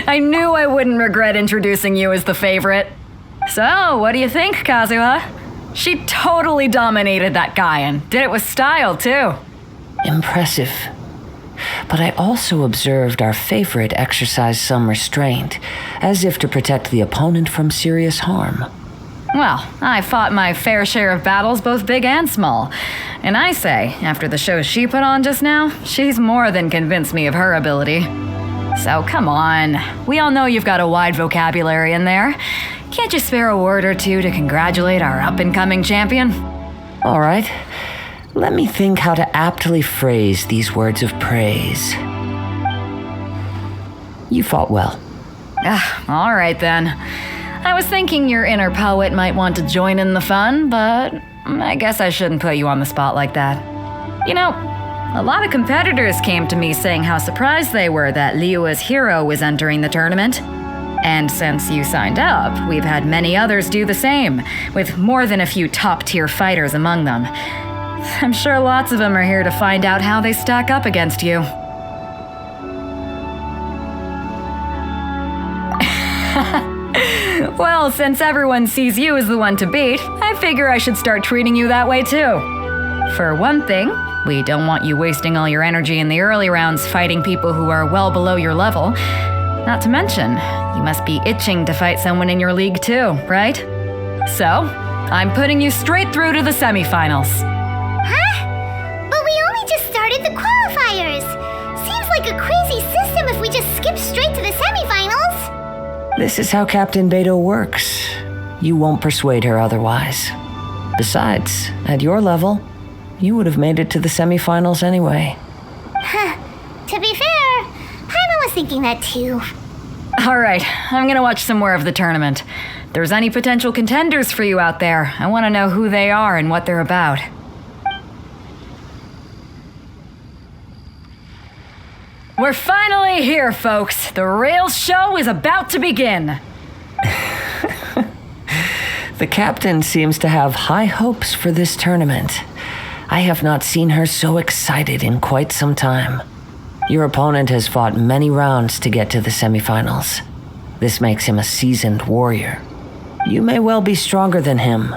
I knew I wouldn't regret introducing you as the favorite. So, what do you think, Kazuha? She totally dominated that guy and did it with style, too. Impressive. But I also observed our favorite exercise some restraint, as if to protect the opponent from serious harm. Well, I fought my fair share of battles, both big and small. And I say, after the show she put on just now, she's more than convinced me of her ability. So come on, we all know you've got a wide vocabulary in there. Can't you spare a word or two to congratulate our up-and-coming champion? All right, let me think how to aptly phrase these words of praise. You fought well. All right then. I was thinking your inner poet might want to join in the fun, but I guess I shouldn't put you on the spot like that. You know, a lot of competitors came to me saying how surprised they were that Liyue's hero was entering the tournament. And since you signed up, we've had many others do the same, with more than a few top-tier fighters among them. I'm sure lots of them are here to find out how they stack up against you. Well, since everyone sees you as the one to beat, I figure I should start treating you that way too. For one thing, we don't want you wasting all your energy in the early rounds fighting people who are well below your level. Not to mention, you must be itching to fight someone in your league too, right? So, I'm putting you straight through to the semifinals. Huh? But we only just started the qualifiers. Seems like a crazy system if we just skip straight to the semifinals. This is how Captain Beto works. You won't persuade her otherwise. Besides, at your level, you would have made it to the semifinals anyway. Huh. To be fair, Paimon was thinking that too. All right, I'm gonna watch some more of the tournament. If there's any potential contenders for you out there, I want to know who they are and what they're about. We're finally here, folks. The real show is about to begin. The captain seems to have high hopes for this tournament. I have not seen her so excited in quite some time. Your opponent has fought many rounds to get to the semifinals. This makes him a seasoned warrior. You may well be stronger than him,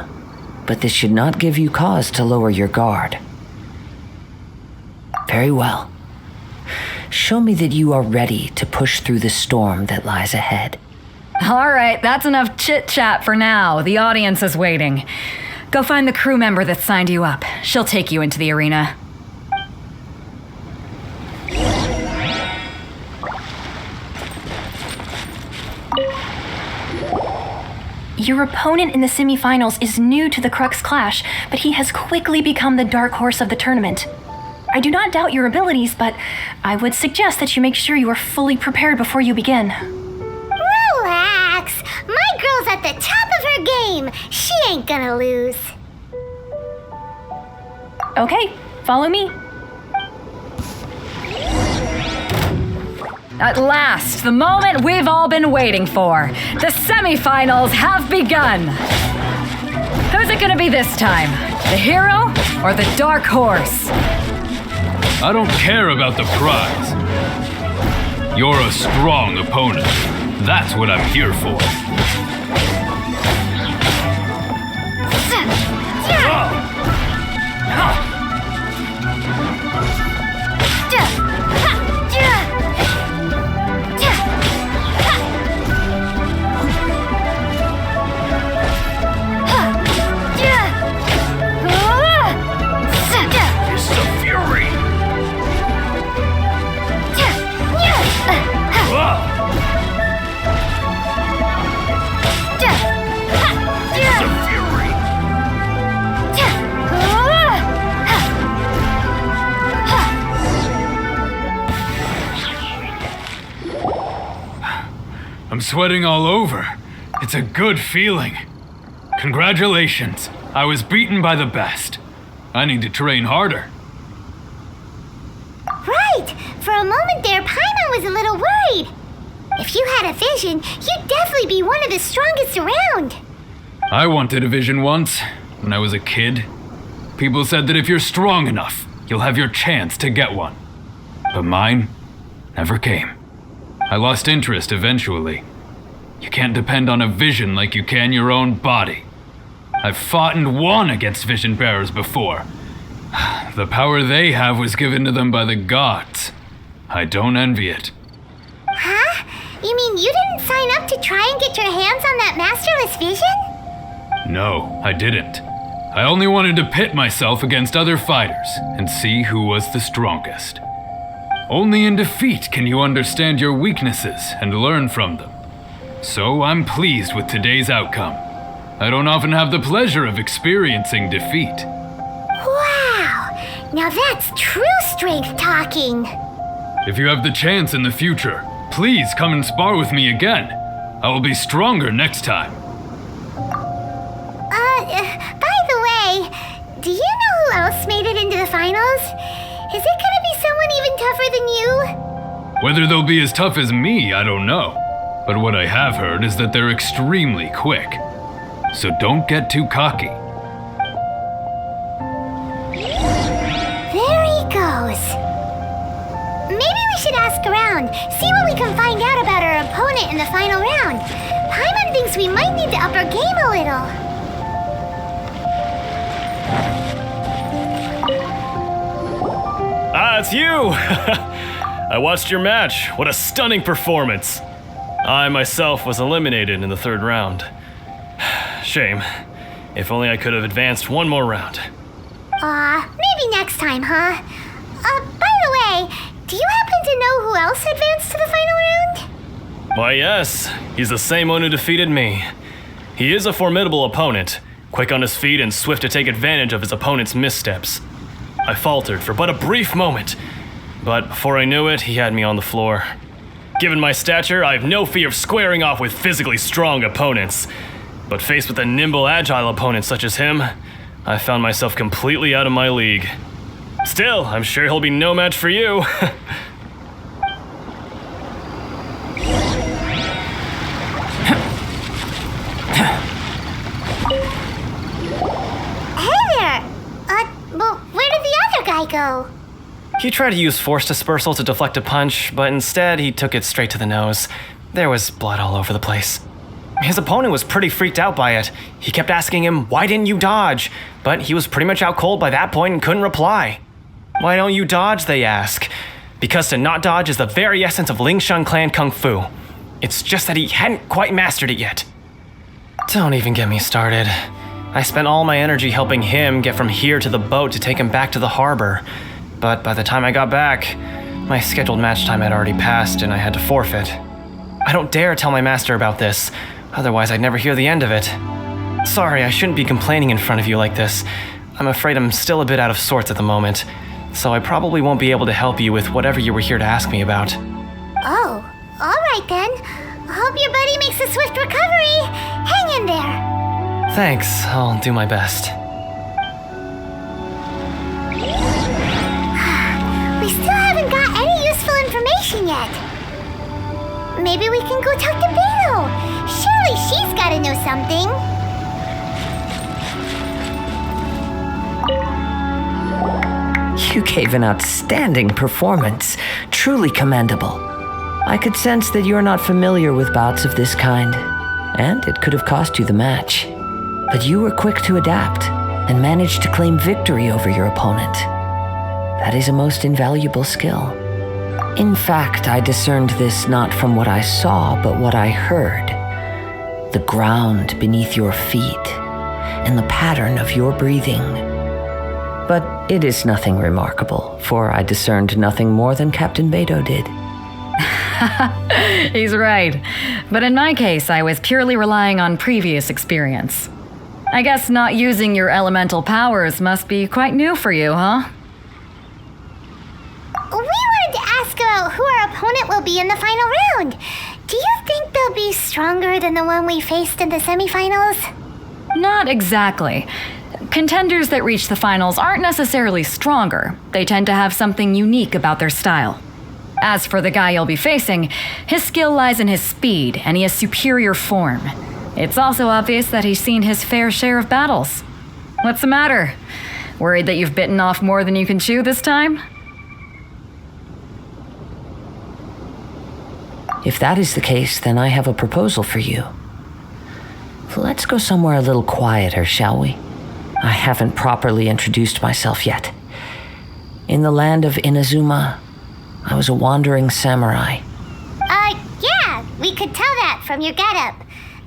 but this should not give you cause to lower your guard. Very well. Show me that you are ready to push through the storm that lies ahead. All right, that's enough chit-chat for now. The audience is waiting. Go find the crew member that signed you up. She'll take you into the arena. Your opponent in the semifinals is new to the Crux clash, but he has quickly become the dark horse of the tournament. I do not doubt your abilities, but I would suggest that you make sure you are fully prepared before you begin. Relax. My girl's at the top of her game. She ain't gonna lose. Okay, follow me. At last, the moment we've all been waiting for. The semifinals have begun. Who's it gonna be this time? The hero or the dark horse? I don't care about the prize. You're a strong opponent. That's what I'm here for. I'm sweating all over. It's a good feeling. Congratulations. I was beaten by the best. I need to train harder. Right! For a moment there, Paimon was a little worried. If you had a vision, you'd definitely be one of the strongest around. I wanted a vision once, when I was a kid. People said that if you're strong enough, you'll have your chance to get one. But mine never came. I lost interest eventually. You can't depend on a vision like you can your own body. I've fought and won against vision bearers before. The power they have was given to them by the gods. I don't envy it. Huh? You mean you didn't sign up to try and get your hands on that masterless vision? No, I didn't. I only wanted to pit myself against other fighters and see who was the strongest. Only in defeat can you understand your weaknesses and learn from them. So I'm pleased with today's outcome. I don't often have the pleasure of experiencing defeat. Wow! Now that's true strength talking. If you have the chance in the future, please come and spar with me again. I will be stronger next time. By the way, do you know who else made it into the finals? Is it gonna be someone even tougher than you? Whether they'll be as tough as me, I don't know. But what I have heard is that they're extremely quick. So don't get too cocky. There he goes. Maybe we should ask around, see what we can find out about our opponent in the final round. Paimon thinks we might need to up our game a little. Ah, it's you! I watched your match. What a stunning performance. I myself was eliminated in the third round. Shame. If only I could have advanced one more round. Maybe next time, huh? By the way, do you happen to know who else advanced to the final round? Why, yes. He's the same one who defeated me. He is a formidable opponent, quick on his feet and swift to take advantage of his opponent's missteps. I faltered for but a brief moment, but before I knew it, he had me on the floor. Given my stature, I have no fear of squaring off with physically strong opponents. But faced with a nimble, agile opponent such as him, I found myself completely out of my league. Still, I'm sure he'll be no match for you. Hey there! Well, where did the other guy go? He tried to use force dispersal to deflect a punch, but instead he took it straight to the nose. There was blood all over the place. His opponent was pretty freaked out by it. He kept asking him, "Why didn't you dodge?" But he was pretty much out cold by that point and couldn't reply. "Why don't you dodge?" they ask. Because to not dodge is the very essence of Lingshan clan kung fu. It's just that he hadn't quite mastered it yet. Don't even get me started. I spent all my energy helping him get from here to the boat to take him back to the harbor. But by the time I got back, my scheduled match time had already passed and I had to forfeit. I don't dare tell my master about this, otherwise I'd never hear the end of it. Sorry, I shouldn't be complaining in front of you like this. I'm afraid I'm still a bit out of sorts at the moment, so I probably won't be able to help you with whatever you were here to ask me about. Oh, alright then. Hope your buddy makes a swift recovery. Hang in there. Thanks, I'll do my best. We still haven't got any useful information yet. Maybe we can go talk to Beto. Surely she's gotta know something. You gave an outstanding performance. Truly commendable. I could sense that you're not familiar with bouts of this kind, and it could have cost you the match. But you were quick to adapt and managed to claim victory over your opponent. That is a most invaluable skill. In fact, I discerned this not from what I saw, but what I heard. The ground beneath your feet and the pattern of your breathing. But it is nothing remarkable, for I discerned nothing more than Captain Beto did. He's right. But in my case, I was purely relying on previous experience. I guess not using your elemental powers must be quite new for you, huh? We wanted to ask about who our opponent will be in the final round. Do you think they'll be stronger than the one we faced in the semifinals? Not exactly. Contenders that reach the finals aren't necessarily stronger. They tend to have something unique about their style. As for the guy you'll be facing, his skill lies in his speed, and he has superior form. It's also obvious that he's seen his fair share of battles. What's the matter? Worried that you've bitten off more than you can chew this time? If that is the case, then I have a proposal for you. Let's go somewhere a little quieter, shall we? I haven't properly introduced myself yet. In the land of INAZUMA, I was a wandering samurai. Yeah, we could tell that from your getup.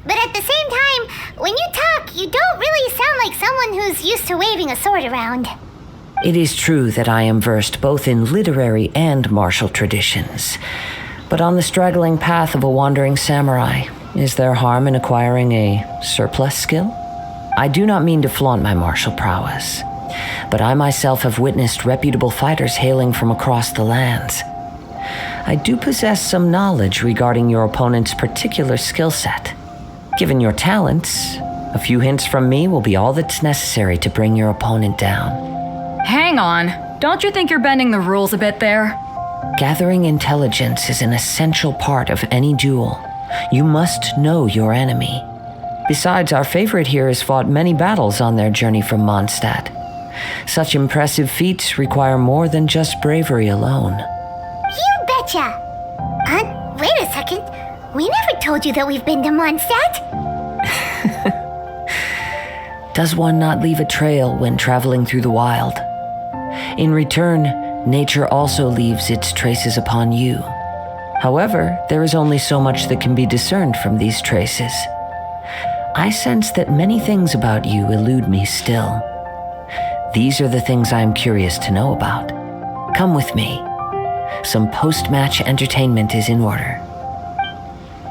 But at the same time, when you talk, you don't really sound like someone who's used to waving a sword around. It is true that I am versed both in literary and martial traditions. But on the straggling path of a wandering samurai, is there harm in acquiring a surplus skill? I do not mean to flaunt my martial prowess, but I myself have witnessed reputable fighters hailing from across the lands. I do possess some knowledge regarding your opponent's particular skill set. Given your talents, a few hints from me will be all that's necessary to bring your opponent down. Hang on. Don't you think you're bending the rules a bit there? Gathering intelligence is an essential part of any duel. You must know your enemy. Besides, our favorite here has fought many battles on their journey from Mondstadt. Such impressive feats require more than just bravery alone. You betcha! Wait a second. We never told you that we've been to Mondstadt. Does one not leave a trail when traveling through the wild? In return, nature also leaves its traces upon you. However, there is only so much that can be discerned from these traces. I sense that many things about you elude me still. These are the things I am curious to know about. Come with me. Some post-match entertainment is in order.